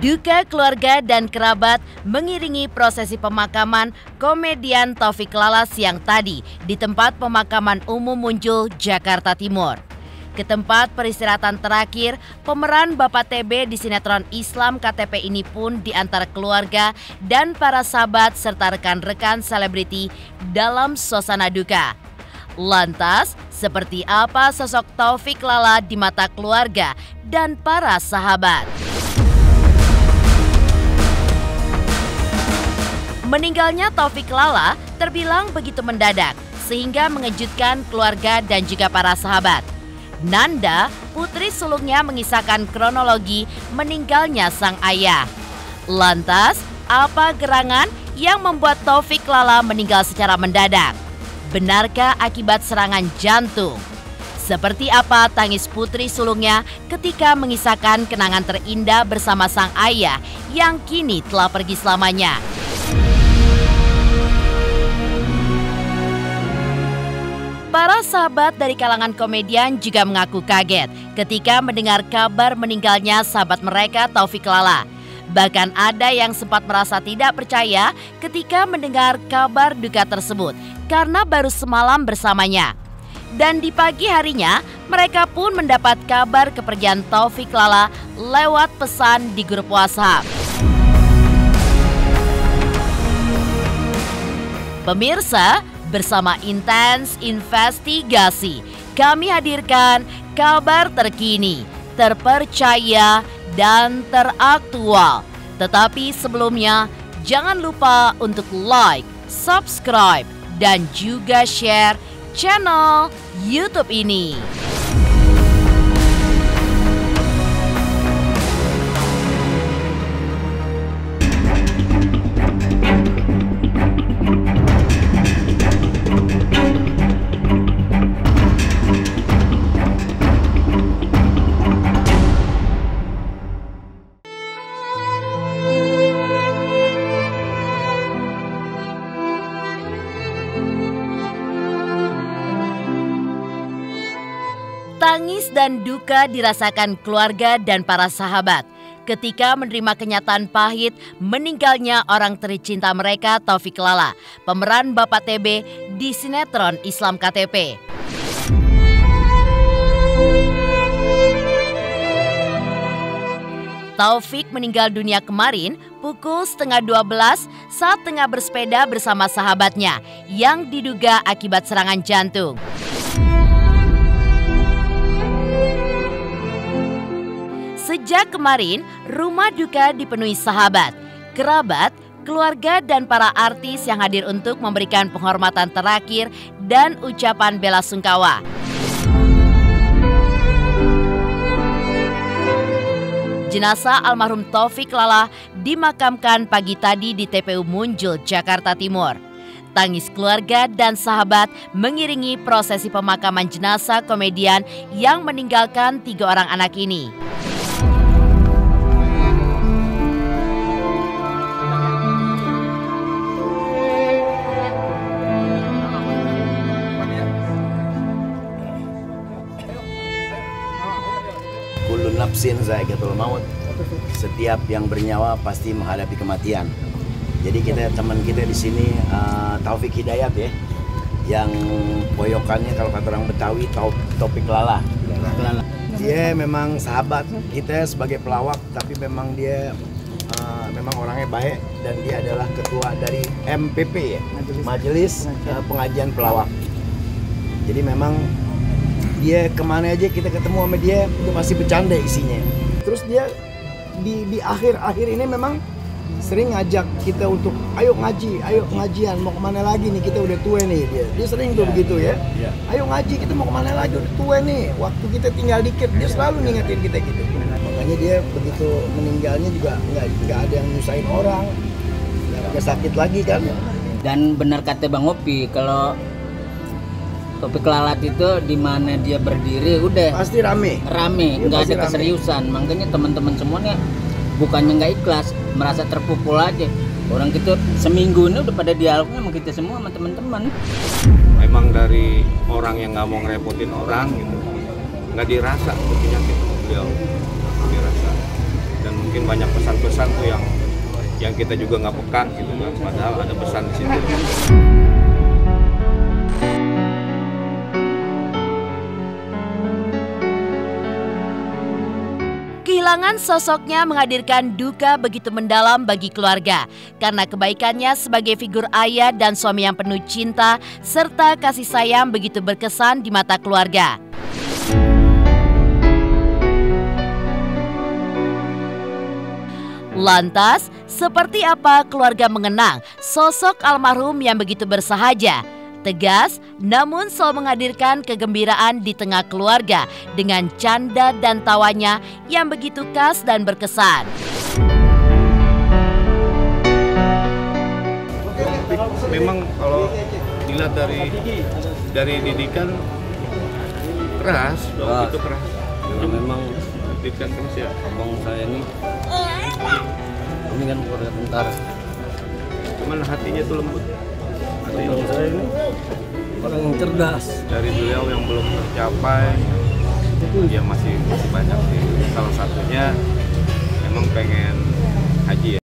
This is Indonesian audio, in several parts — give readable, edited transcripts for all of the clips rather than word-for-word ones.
Duka keluarga dan kerabat mengiringi prosesi pemakaman komedian Taufik Lala siang tadi di tempat pemakaman umum Munjul, Jakarta Timur. Ke tempat peristirahatan terakhir, pemeran Bapak TB di sinetron Islam KTP ini pun diantar keluarga dan para sahabat serta rekan-rekan selebriti dalam suasana duka. Lantas, seperti apa sosok Taufik Lala di mata keluarga dan para sahabat? Meninggalnya Taufik Lala terbilang begitu mendadak sehingga mengejutkan keluarga dan juga para sahabat. Nanda, putri sulungnya, mengisahkan kronologi meninggalnya sang ayah. Lantas, apa gerangan yang membuat Taufik Lala meninggal secara mendadak? Benarkah akibat serangan jantung? Seperti apa tangis putri sulungnya ketika mengisahkan kenangan terindah bersama sang ayah yang kini telah pergi selamanya? Para sahabat dari kalangan komedian juga mengaku kaget ketika mendengar kabar meninggalnya sahabat mereka Taufik Lala. Bahkan ada yang sempat merasa tidak percaya ketika mendengar kabar duka tersebut karena baru semalam bersamanya. Dan di pagi harinya mereka pun mendapat kabar kepergian Taufik Lala lewat pesan di grup WhatsApp. Pemirsa, bersama Intens Investigasi, kami hadirkan kabar terkini, terpercaya, dan teraktual. Tetapi sebelumnya, jangan lupa untuk like, subscribe, dan juga share channel YouTube ini. Tangis dan duka dirasakan keluarga dan para sahabat ketika menerima kenyataan pahit meninggalnya orang tercinta mereka Taufik Lala, pemeran Bapak TB di sinetron Islam KTP. Taufik meninggal dunia kemarin pukul 11:30 saat tengah bersepeda bersama sahabatnya yang diduga akibat serangan jantung. Sejak kemarin, rumah duka dipenuhi sahabat, kerabat, keluarga, dan para artis yang hadir untuk memberikan penghormatan terakhir dan ucapan bela sungkawa. Jenazah almarhum Taufik Lala dimakamkan pagi tadi di TPU Munjul, Jakarta Timur. Tangis keluarga dan sahabat mengiringi prosesi pemakaman jenazah komedian yang meninggalkan 3 orang anak ini. Kullu nafsin za'iqatul maut. Setiap yang bernyawa pasti menghadapi kematian. Jadi teman kita di sini Taufik Hidayat ya, yang boyokannya kalau kata orang Betawi Taufik Lala. Dia memang sahabat kita sebagai pelawak, tapi memang dia memang orangnya baik dan dia adalah ketua dari MPP ya, Majelis Pengajian Pelawak. Jadi memang dia kemana aja kita ketemu sama dia itu masih bercanda isinya. Terus dia di akhir-akhir ini memang sering ngajak kita untuk ayo ngaji, ayo pengajian, mau kemana lagi nih, kita udah tua nih. Dia sering tuh begitu ya. Ayo ngaji, kita mau kemana lagi, udah tua nih, waktu kita tinggal dikit. Dia selalu ngingetin kita gitu. Makanya dia begitu meninggalnya juga nggak ada yang nyusahin orang, nggak sakit lagi kan. Dan benar kata Bang Opi, kalau Taufik Lala itu di mana dia berdiri udah pasti rame, nggak ada keseriusan. Makanya teman-teman semuanya bukannya nggak ikhlas, merasa terpukul aja. Orang gitu seminggu ini udah pada dialognya sama kita semua, sama teman-teman. Memang dari orang yang nggak mau ngerepotin orang gitu, nggak dirasa penyakit beliau, dirasa. Dan mungkin banyak pesan-pesan tuh yang kita juga nggak peka gitu kan, padahal ada pesan di situ. Kehilangan sosoknya menghadirkan duka begitu mendalam bagi keluarga karena kebaikannya sebagai figur ayah dan suami yang penuh cinta serta kasih sayang begitu berkesan di mata keluarga. Lantas, seperti apa keluarga mengenang sosok almarhum yang begitu bersahaja, tegas, namun selalu menghadirkan kegembiraan di tengah keluarga dengan canda dan tawanya yang begitu khas dan berkesan. Memang kalau dilihat dari didikan keras, dong itu keras. Memang Didikan keras ya. abang saya ini kan keluarga tentara. Cuman hatinya tuh lembut. Abang saya ini orang yang cerdas. Dari beliau yang belum tercapai, dia masih banyak sih. Salah satunya memang pengen haji ya.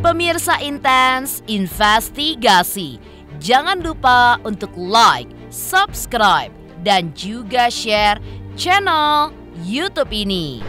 Pemirsa Intens Investigasi, jangan lupa untuk like, subscribe, dan juga share channel YouTube ini.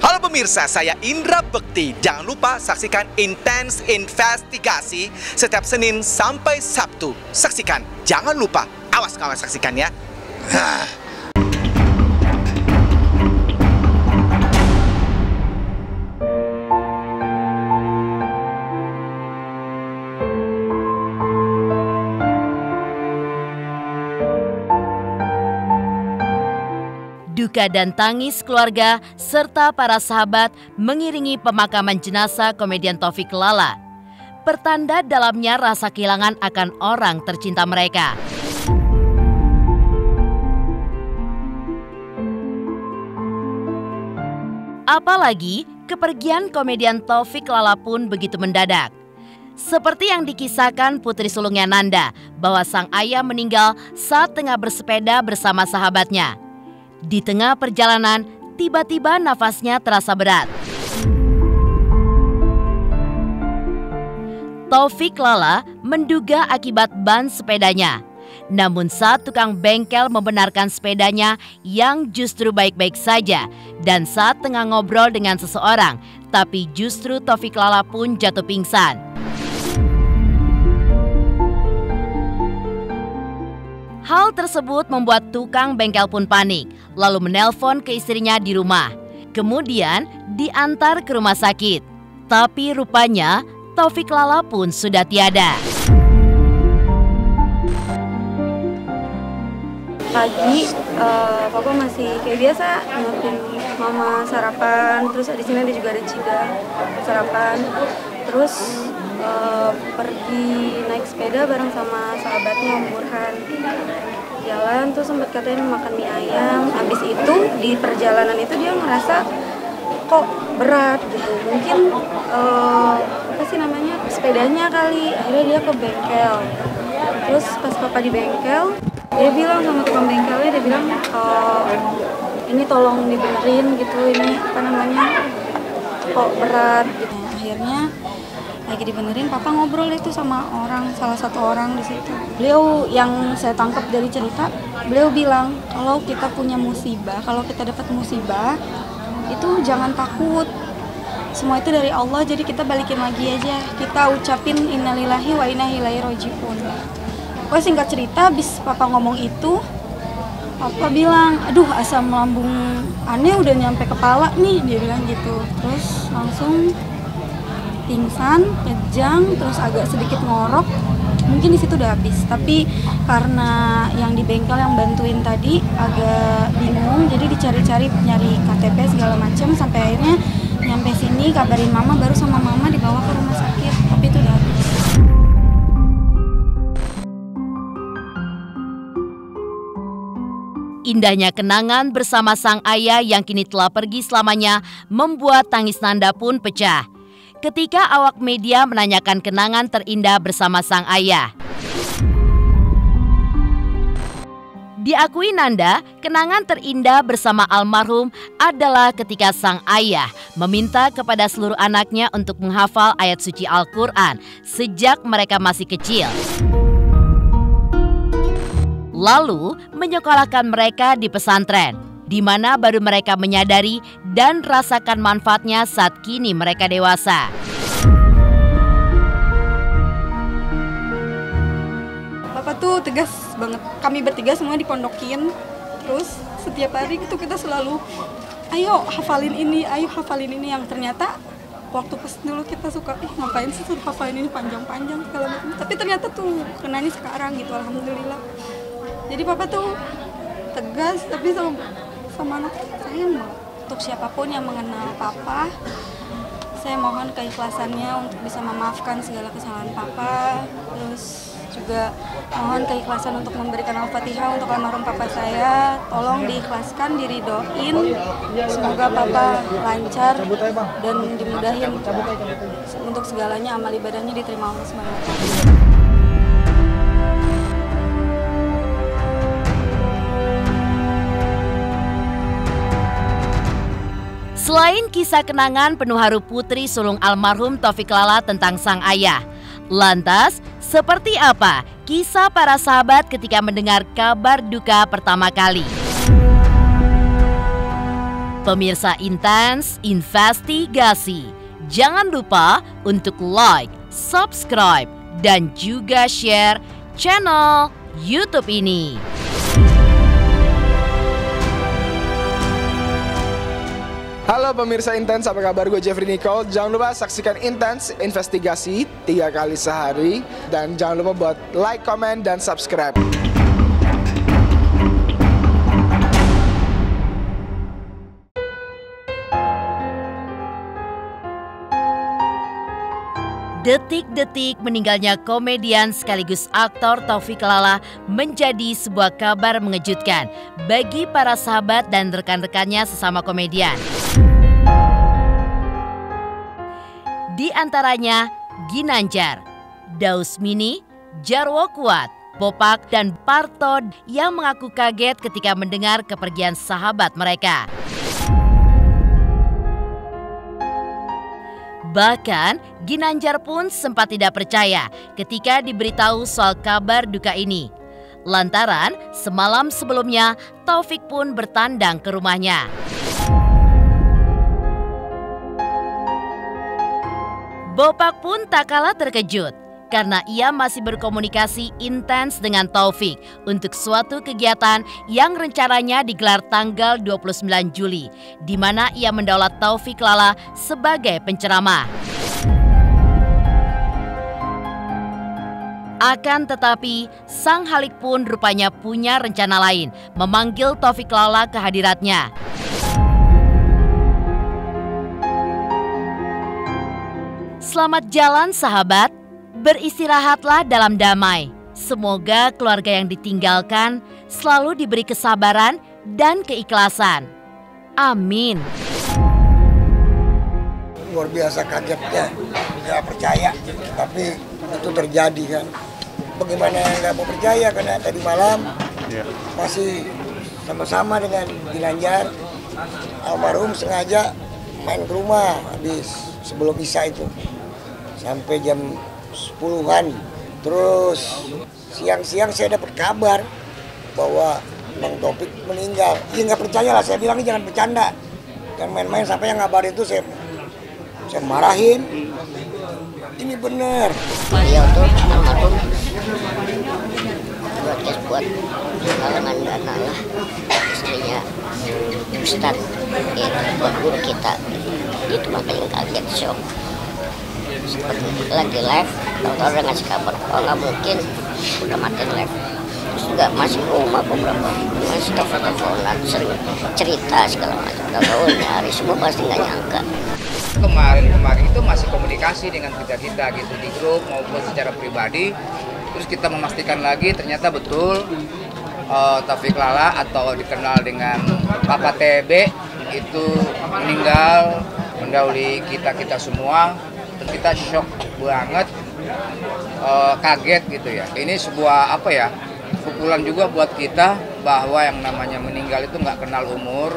Halo pemirsa, saya Indra Bekti. Jangan lupa saksikan Intens Investigasi setiap Senin sampai Sabtu. Saksikan, jangan lupa. Awas kawan, saksikan ya. Duka dan tangis keluarga serta para sahabat mengiringi pemakaman jenazah komedian Taufik Lala. Pertanda dalamnya rasa kehilangan akan orang tercinta mereka. Apalagi kepergian komedian Taufik Lala pun begitu mendadak. Seperti yang dikisahkan putri sulungnya Nanda, bahwa sang ayah meninggal saat tengah bersepeda bersama sahabatnya. Di tengah perjalanan, tiba-tiba nafasnya terasa berat. Taufik Lala menduga akibat ban sepedanya. Namun saat tukang bengkel membenarkan sepedanya yang justru baik-baik saja, dan saat tengah ngobrol dengan seseorang, tapi justru Taufik Lala pun jatuh pingsan. Hal tersebut membuat tukang bengkel pun panik, lalu menelpon ke istrinya di rumah. Kemudian diantar ke rumah sakit. Tapi rupanya Taufik Lala pun sudah tiada. Pagi, papa masih kayak biasa nganterin mama sarapan, terus di sini ada juga ada Cida sarapan. Terus pergi naik sepeda bareng sama sahabatnya Om Burhan. Jalan tuh sempat katanya makan mie ayam. Habis itu di perjalanan itu dia ngerasa kok berat gitu. Mungkin apa sih namanya, sepedanya kali. Akhirnya dia ke bengkel. Terus pas papa di bengkel, dia bilang sama tukang bengkelnya, dia bilang ini tolong dibenerin gitu, ini apa namanya, kok berat gitu. Akhirnya lagi dibenerin, papa ngobrol itu sama salah satu orang di situ. Beliau yang saya tangkap dari cerita, beliau bilang kalau kita punya musibah, kalau kita dapat musibah itu jangan takut. Semua itu dari Allah, jadi kita balikin lagi aja. Kita ucapin innalillahi wa inna ilaihi raji'un. Pokoknya singkat cerita, habis papa ngomong itu, papa bilang, aduh asam lambung aneh udah nyampe kepala nih, dia bilang gitu. Terus langsung pingsan, kejang, terus agak sedikit ngorok. Mungkin di situ udah habis. Tapi karena yang di bengkel yang bantuin tadi agak bingung, jadi dicari-cari, nyari KTP segala macam, sampai akhirnya nyampe sini, kabarin mama, baru sama mama dibawa ke rumah sakit. Tapi itu udah habis. Indahnya kenangan bersama sang ayah yang kini telah pergi selamanya membuat tangis Nanda pun pecah ketika awak media menanyakan kenangan terindah bersama sang ayah. Diakui Nanda, kenangan terindah bersama almarhum adalah ketika sang ayah meminta kepada seluruh anaknya untuk menghafal ayat suci Al-Quran sejak mereka masih kecil. Lalu menyekolahkan mereka di pesantren, di mana baru mereka menyadari dan rasakan manfaatnya saat kini mereka dewasa. Bapak tuh tegas banget. Kami bertiga semua dipondokin. Terus setiap hari itu kita selalu, ayo hafalin ini, ayo hafalin ini. Yang ternyata waktu pas dulu kita suka, ngapain sih suruh hafalin ini panjang-panjang segala macam. Tapi ternyata tuh kenanya sekarang gitu, alhamdulillah. Jadi papa tuh tegas, tapi sama anak saya untuk siapapun yang mengenal papa, saya mohon keikhlasannya untuk bisa memaafkan segala kesalahan papa. Terus juga mohon keikhlasan untuk memberikan Al-Fatihah untuk almarhum papa saya. Tolong diikhlaskan, diridoin. Semoga papa lancar dan dimudahin untuk segalanya, amal ibadahnya diterima Allah SWT. Selain kisah kenangan penuh haru putri sulung almarhum Taufik Lala tentang sang ayah, lantas seperti apa kisah para sahabat ketika mendengar kabar duka pertama kali? Pemirsa Intens Investigasi, jangan lupa untuk like, subscribe, dan juga share channel YouTube ini. Halo pemirsa Intens, apa kabar? Gue Jeffrey Nicole. Jangan lupa saksikan Intens Investigasi 3 kali sehari. Dan jangan lupa buat like, comment, dan subscribe. Detik-detik meninggalnya komedian sekaligus aktor Taufik Lala menjadi sebuah kabar mengejutkan bagi para sahabat dan rekan-rekannya sesama komedian. Di antaranya Ginanjar, Dausmini, Jarwo Kuat, Bopak, dan Parto yang mengaku kaget ketika mendengar kepergian sahabat mereka. Bahkan Ginanjar pun sempat tidak percaya ketika diberitahu soal kabar duka ini. Lantaran semalam sebelumnya Taufik pun bertandang ke rumahnya. Bopak pun tak kalah terkejut karena ia masih berkomunikasi intens dengan Taufik untuk suatu kegiatan yang rencananya digelar tanggal 29 Juli, di mana ia mendaulat Taufik Lala sebagai penceramah. Akan tetapi, sang Halik pun rupanya punya rencana lain, memanggil Taufik Lala ke hadiratnya. Selamat jalan sahabat. Beristirahatlah dalam damai. Semoga keluarga yang ditinggalkan selalu diberi kesabaran dan keikhlasan. Amin. Luar biasa kagetnya, nggak percaya, tapi itu terjadi kan. Bagaimana nggak mau percaya, karena tadi malam masih sama-sama dengan Ginanjar, almarhum sengaja main ke rumah habis sebelum Isya itu sampai jam 10-an. Terus siang-siang saya dapat kabar bahwa Bang Taufik meninggal. Ya nggak percaya lah, saya bilang jangan bercanda, jangan main-main. Sampai yang ngabarin itu saya marahin. Ini benar. Beliau tuh almarhum buat kalangan dana lah, istrinya Ustadz itu buat guru kita. Itu makanya kaget, shock. Seperti lagi live, tahu-tahu udah ngasih kabar, oh nggak mungkin udah matiin live. Terus juga masih rumah beberapa, masih telepon-teleponan, cerita segala macam. Tahu-tahu nyari semua, pasti nggak nyangka. Kemarin itu masih komunikasi dengan kita gitu di grup maupun secara pribadi. Terus kita memastikan lagi ternyata betul Taufik Lala atau dikenal dengan Papa TB itu meninggal mendahului kita semua. Dan kita shock banget, kaget gitu ya. Ini sebuah pukulan juga buat kita bahwa yang namanya meninggal itu nggak kenal umur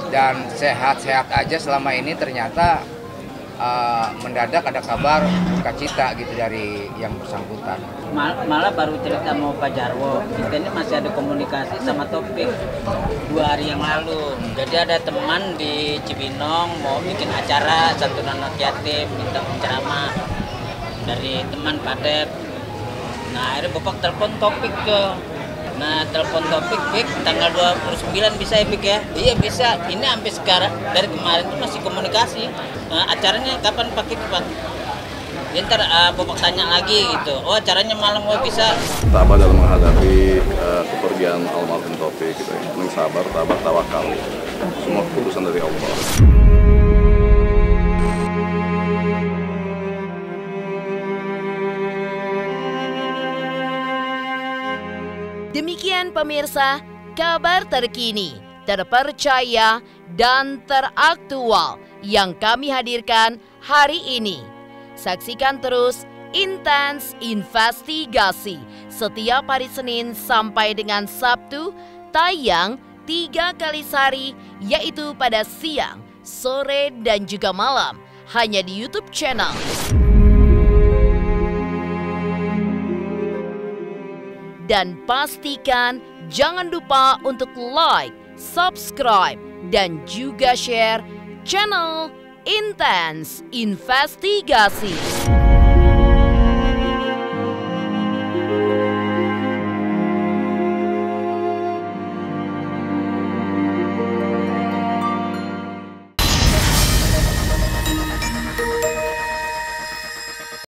dan sehat-sehat aja selama ini, ternyata mendadak ada kabar duka-cita gitu dari yang bersangkutan. Malah baru cerita sama Pak Jarwo, kita ini masih ada komunikasi sama Taufik 2 hari yang lalu. Jadi ada teman di Cibinong mau bikin acara santunan anak yatim, minta ceramah dari teman Pak Dep. Nah akhirnya Bapak telepon Taufik ke. Nah telepon Taufik, Pik, tanggal 29 bisa ya Pik ya? Iya bisa, ini sampai sekarang, dari kemarin tuh masih komunikasi. Nah, acaranya kapan Pak itu Pak? Ya, ntar Bapak tanya lagi gitu, oh acaranya malam bisa. Tabah dalam menghadapi kepergian almarhum Taufik gitu ya. Sabar, tabah, tawakal. Semua keputusan dari Allah. Demikian pemirsa, kabar terkini, terpercaya, dan teraktual yang kami hadirkan hari ini. Saksikan terus Intens Investigasi setiap hari Senin sampai dengan Sabtu, tayang 3 kali sehari, yaitu pada siang, sore, dan juga malam, hanya di YouTube channel. Dan pastikan jangan lupa untuk like, subscribe, dan juga share channel Intens Investigasi.